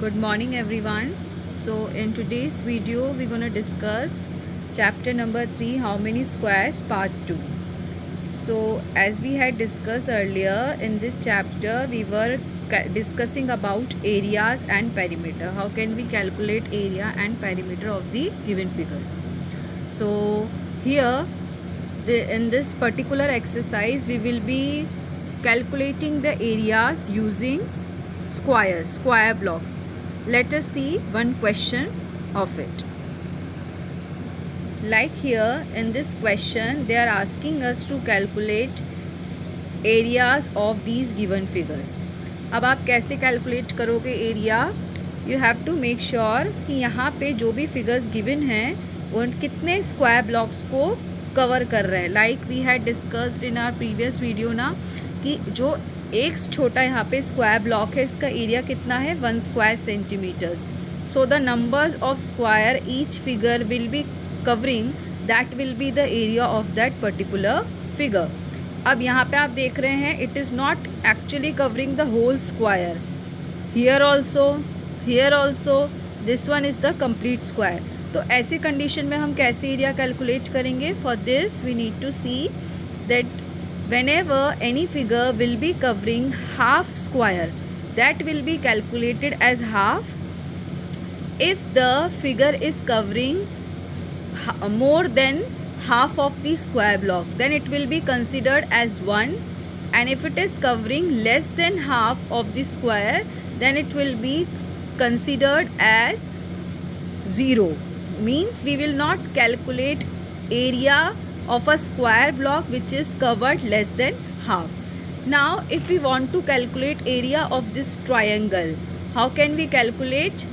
Good morning everyone. So in today's video we're going to discuss chapter number 3, how many squares, part 2. So as we had discussed earlier, in this chapter we were discussing about areas and perimeter. How can we calculate area and perimeter of the given figures? So here in this particular exercise we will be calculating the areas using square blocks. Let us see one question of it. Like here in this question they are asking us to calculate areas of these given figures. अब आप कैसे calculate करोगे area? You have to make sure कि यहाँ पे जो भी figures given हैं वो कितने स्क्वायर ब्लॉक्स को कवर कर रहे हैं. Like we had discussed in our previous video ना कि जो एक छोटा यहाँ पे स्क्वायर ब्लॉक है इसका एरिया कितना है 1 square centimetres. So the numbers of square each figure will be covering that will be the area of that particular figure. अब यहाँ पे आप देख रहे हैं it is not actually covering the whole square. Here also this one is the complete square. तो ऐसी condition में हम कैसे एरिया कैलकुलेट करेंगे? For this we need to see that whenever any figure will be covering half square, that will be calculated as half. If the figure is covering more than half of the square block, then it will be considered as 1, and if it is covering less than half of the square, then it will be considered as 0. Means we will not calculate area of a square block which is covered less than half. Now if we want to calculate area of this triangle, how can we calculate?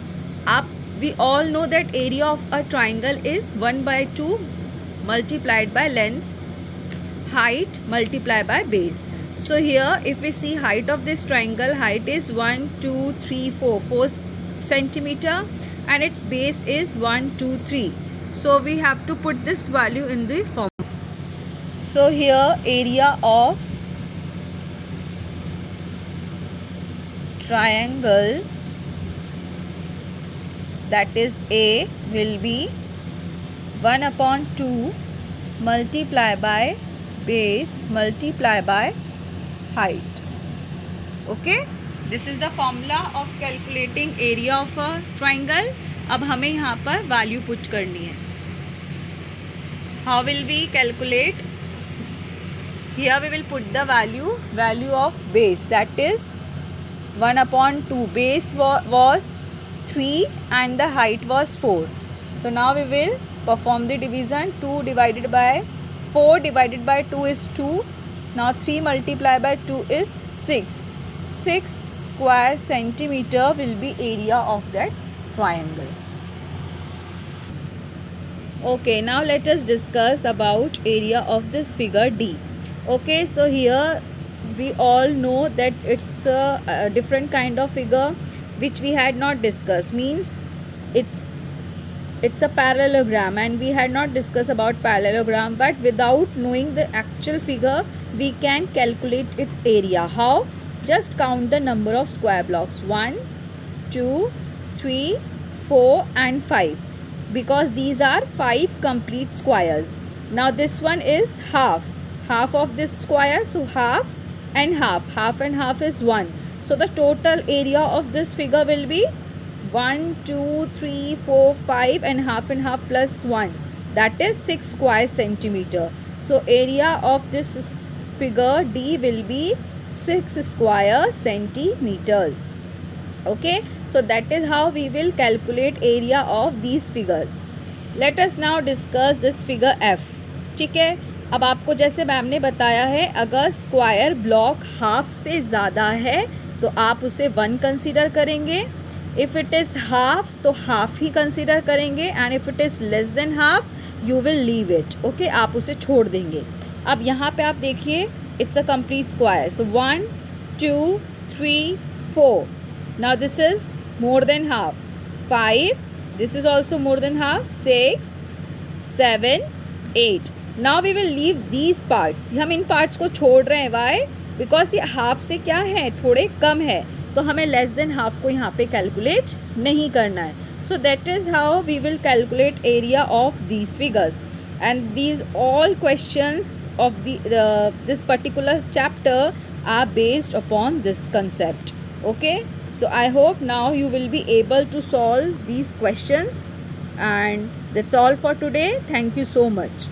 We all know that area of a triangle is 1/2 multiplied by length, height multiplied by base. So here if we see height of this triangle, height is 1 2 3 4 centimeter and its base is 1 2 3. So we have to put this value in the form. So here area of triangle, that is A, will be 1/2 multiply by base multiply by height. Okay, this is the formula of calculating area of a triangle. अब हमें यहाँ पर value put करनी है. How will we calculate? Here we will put the value of base, that is 1/2. Base was 3 and the height was 4. So now we will perform the division. 2 divided by 4 divided by 2 is 2. Now 3 multiplied by 2 is 6. 6 square centimeter will be area of that triangle. Okay, now let us discuss about area of this figure D. Okay, so here we all know that it's a different kind of figure which we had not discussed. Means it's a parallelogram and we had not discussed about parallelogram, but without knowing the actual figure we can calculate its area. How? Just count the number of square blocks, 1 2 3 4 and 5, because these are 5 complete squares. Now this one is half of this square, so half and half is 1. So the total area of this figure will be 1 2 3 4 5 and half plus 1, that is 6 square centimeter. So area of this figure D will be 6 square centimeters. Okay, so that is how we will calculate area of these figures. Let us now discuss this figure F. ठीक है, अब आपको जैसे ma'am ने बताया है, अगर square block half से ज़्यादा है तो आप उसे 1 कंसीडर करेंगे. इफ़ इट इज़ हाफ तो हाफ ही कंसीडर करेंगे, and if it is less than half you will leave it. Okay, आप उसे छोड़ देंगे. अब यहाँ पे आप देखिए it's a complete square. So 1 2 3 4. Now this is more than half. 5. This is also more than half. 6 7 8. Now we will leave these parts. हम इन parts को छोड़ रहे हैं. Why? Because ये half से क्या है, थोड़े कम है. तो हमें लेस देन हाफ को यहाँ पे कैलकुलेट नहीं करना है. So that is how we will calculate area of these figures, and these all questions of this particular chapter are based upon this concept. Okay, so I hope now you will be able to solve these questions, and that's all for today. Thank you so much.